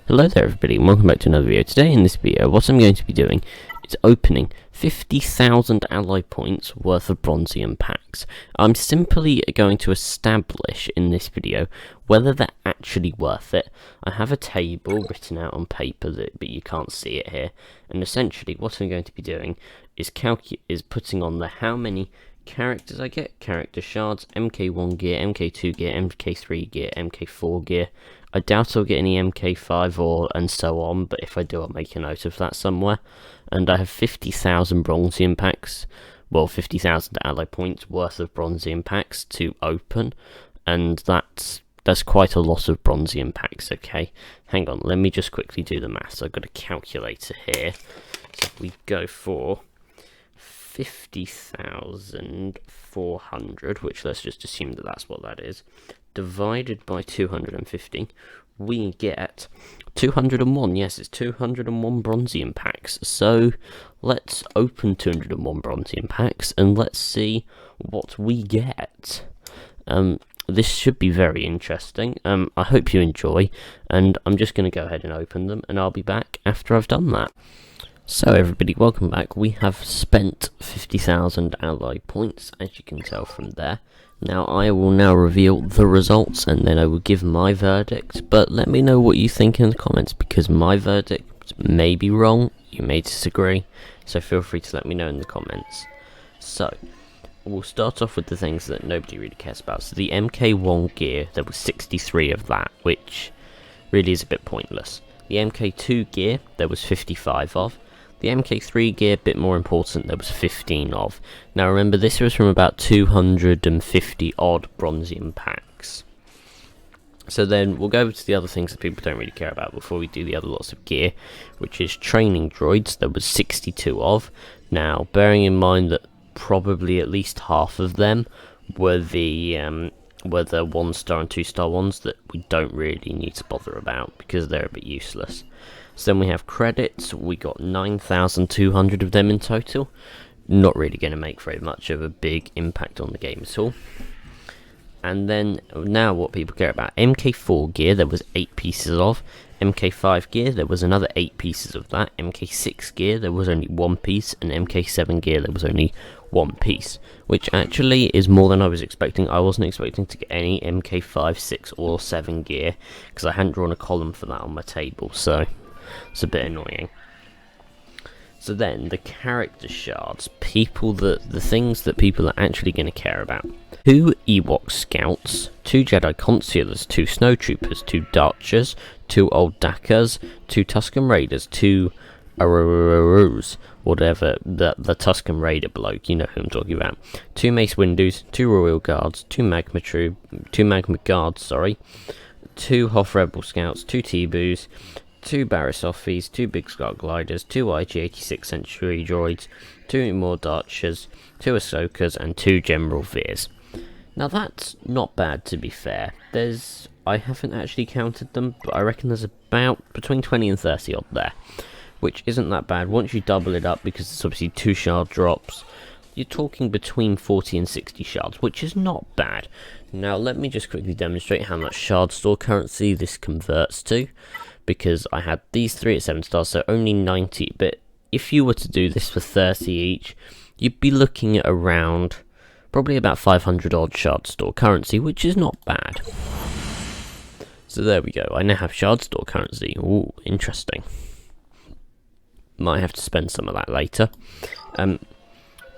Hello there everybody and welcome back to another video. Today in this video what I'm going to be doing is opening 50,000 alloy points worth of Bronzium packs. I'm simply going to establish in this video whether they're actually worth it. I have a table written out on paper but you can't see it here, and essentially what I'm going to be doing is putting on the how many characters I get, character shards, Mk1 gear, Mk2 gear, Mk3 gear, Mk4 gear. I doubt I'll get any Mk5 and so on, but if I do I'll make a note of that somewhere. And I have 50,000 Bronzium packs, well 50,000 alloy points worth of Bronzium packs to open, and that's quite a lot of Bronzium packs. Okay, hang on, let me just quickly do the maths. I've got a calculator here, so we go for 50,400, which let's just assume that that's what that is, divided by 250, we get 201. Yes, it's 201 Bronzium packs. So let's open 201 Bronzium packs and let's see what we get. This should be very interesting. I hope you enjoy, and I'm just going to go ahead and open them, and I'll be back after I've done that. So everybody, welcome back. We have spent 50,000 alloy points, as you can tell from there. Now I will now reveal the results and then I will give my verdict, but let me know what you think in the comments, because my verdict may be wrong, you may disagree, so feel free to let me know in the comments. So, we'll start off with the things that nobody really cares about. So the Mk1 gear, there was 63 of that, which really is a bit pointless. The Mk2 gear, there was 55 of. The Mk3 gear, bit more important, there was 15 of. Now remember, this was from about 250 odd Bronzium packs. So then we'll go over to the other things that people don't really care about before we do the other lots of gear, which is training droids. There was 62 of. Now bearing in mind that probably at least half of them were the 1-star and 2-star ones that we don't really need to bother about because they're a bit useless. So then we have credits. We got 9,200 of them in total. Not really going to make very much of a big impact on the game at all. And then now what people care about. Mk4 gear, there was 8 pieces of. Mk5 gear, there was another 8 pieces of that. Mk6 gear, there was only 1 piece. And Mk7 gear, there was only 1 piece. Which actually is more than I was expecting. I wasn't expecting to get any Mk5, 6 or 7 gear, because I hadn't drawn a column for that on my table, so it's a bit annoying. So then, the character shards, the things that people are actually going to care about. 2 Ewok scouts, 2 Jedi consulars, 2 snowtroopers, 2 Darchers, 2 old Dakas, 2 Tusken Raiders, 2 Arururus, whatever, the Tusken Raider bloke, you know who I'm talking about. 2 Mace Windows, 2 Royal Guards, 2 Magma Guards, 2 Hoth Rebel Scouts, 2 T-Boos, 2 Barrisophis, 2 Big Scar Gliders, 2 IG-86 Century Droids, 2 more Darchers, 2 Ahsokas, and 2 General Veers. Now that's not bad, to be fair. I haven't actually counted them, but I reckon there's about between 20 and 30 odd there, which isn't that bad. Once you double it up, because it's obviously 2 shard drops, you're talking between 40 and 60 shards, which is not bad. Now let me just quickly demonstrate how much shard store currency this converts to, because I had these 3 at 7 stars, so only 90, but if you were to do this for 30 each, you'd be looking at around probably about 500 odd shard store currency, which is not bad. So there we go, I now have shard store currency. Ooh, interesting. Might have to spend some of that later.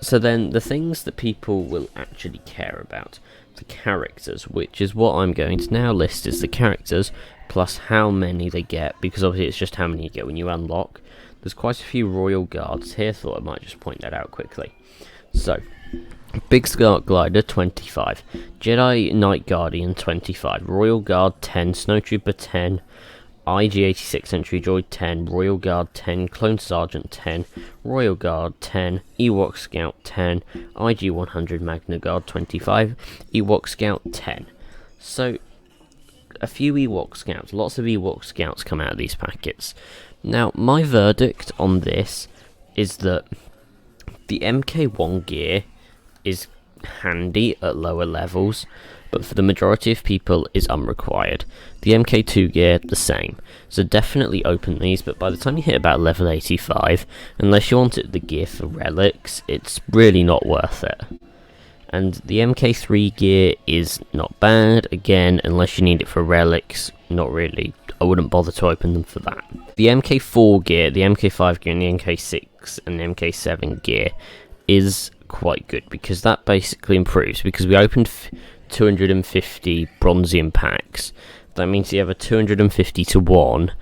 So then the things that people will actually care about, the characters, which is what I'm going to now list, is the characters plus how many they get, because obviously it's just how many you get when you unlock. There's quite a few Royal Guards here, thought I might just point that out quickly. So, Big Scar Glider 25, Jedi Knight Guardian 25, Royal Guard 10, Snowtrooper 10, IG-86 Century Droid 10, Royal Guard 10, Clone Sergeant 10, Royal Guard 10, Ewok Scout 10, IG-100 Magna Guard 25, Ewok Scout 10. So, a few Ewok Scouts, lots of Ewok Scouts come out of these packets. Now, my verdict on this is that the Mk1 gear is handy at lower levels, but for the majority of people is unrequired. The Mk2 gear, the same. So definitely open these, but by the time you hit about level 85, unless you wanted the gear for relics, it's really not worth it. And the Mk3 gear is not bad, again, unless you need it for relics, not really. I wouldn't bother to open them for that. The Mk4 gear, the Mk5 gear, and the Mk6 and Mk7 gear is quite good, because that basically improves, because we opened 250 Bronzium packs. That means you have a 250 to 1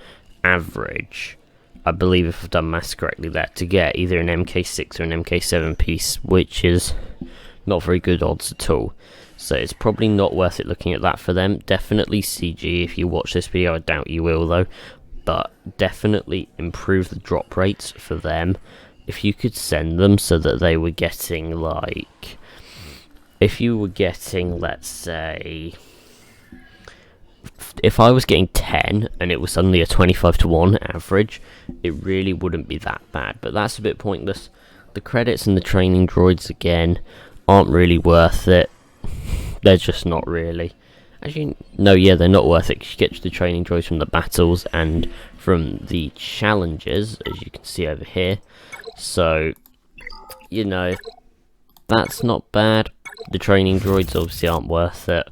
average, I believe if I've done maths correctly there, to get either an Mk6 or an Mk7 piece, which is not very good odds at all. So it's probably not worth it looking at that for them. Definitely CG if you watch this video, I doubt you will though, but definitely improve the drop rates for them. If you could send them so that they were getting like, if you were getting, let's say, if I was getting 10 and it was suddenly a 25 to 1 average, it really wouldn't be that bad, but that's a bit pointless. The credits and the training droids again aren't really worth it. They're just not really. Actually, no, yeah, they're not worth it, because you get the training droids from the battles and from the challenges, as you can see over here. So, you know, that's not bad. The training droids obviously aren't worth it.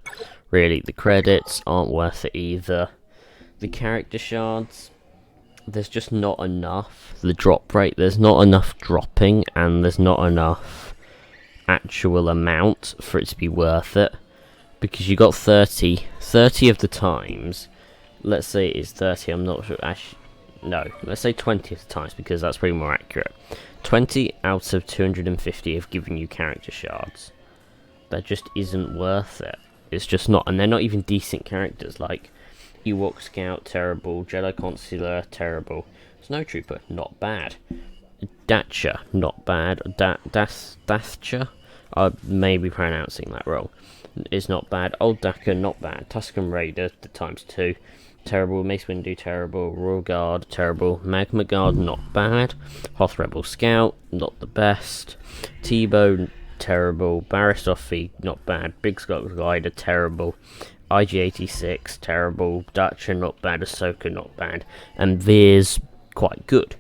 Really, the credits aren't worth it either. The character shards, there's just not enough. The drop rate, there's not enough dropping, and there's not enough actual amount for it to be worth it, because you got 30 of the times, let's say it's 30, I'm not sure, actually, no, let's say 20 of the times, because that's probably more accurate. 20 out of 250 have given you character shards. That just isn't worth it. It's just not, and they're not even decent characters. Like Ewok Scout, terrible. Jedi Consular, terrible. Snowtrooper, not bad. Dacha, not bad. Dathcha, I may be pronouncing that wrong, is not bad. Old Daka, not bad. Tusken Raider, the ×2, terrible. Mace Windu, terrible. Royal Guard, terrible. Magma Guard, not bad. Hoth Rebel Scout, not the best. T-Bone, terrible. Barriss Offee, not bad. Big Scott Glider, terrible. IG-86, terrible. Dacha, not bad. Ahsoka, not bad. And Veer's quite good.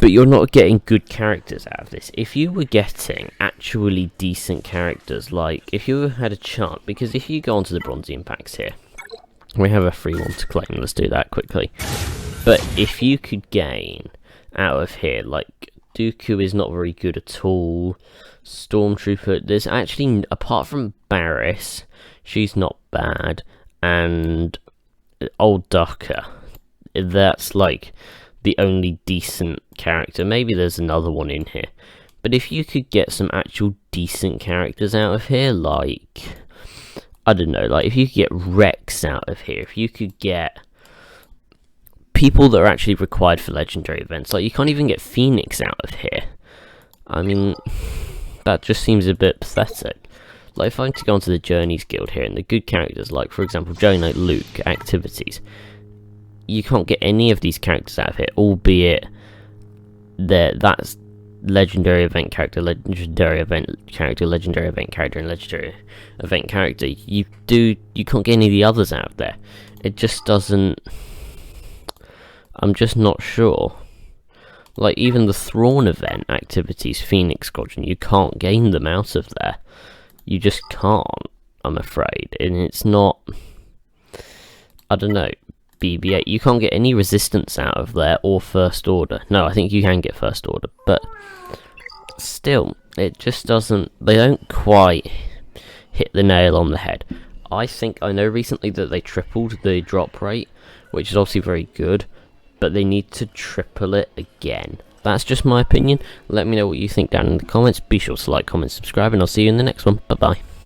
But you're not getting good characters out of this. If you were getting actually decent characters, like if you had a chance, because if you go onto the Bronzium packs here, we have a free one to claim, let's do that quickly. But if you could gain out of here, like Dooku is not very good at all, Stormtrooper, there's actually, apart from Barriss, she's not bad, and Old Daka, that's like the only decent character. Maybe there's another one in here, but if you could get some actual decent characters out of here, like, I don't know, like if you could get Rex out of here, if you could get people that are actually required for legendary events, like you can't even get Phoenix out of here. I mean, that just seems a bit pathetic. Like if I were to go onto the Journeys Guild here, and the good characters, like for example Jedi Knight Luke, activities, you can't get any of these characters out of here, albeit that's legendary event character, legendary event character, legendary event character, and legendary event character. You can't get any of the others out of there. It just doesn't, I'm just not sure. Like even the Thrawn event activities, Phoenix Squadron, you can't gain them out of there. You just can't, I'm afraid. And it's not, I don't know, BB-8, you can't get any resistance out of there, or First Order. No, I think you can get First Order, but still, it just doesn't, they don't quite hit the nail on the head. I know recently that they tripled the drop rate, which is obviously very good, but they need to triple it again. That's just my opinion. Let me know what you think down in the comments. Be sure to like, comment, subscribe, and I'll see you in the next one. Bye bye.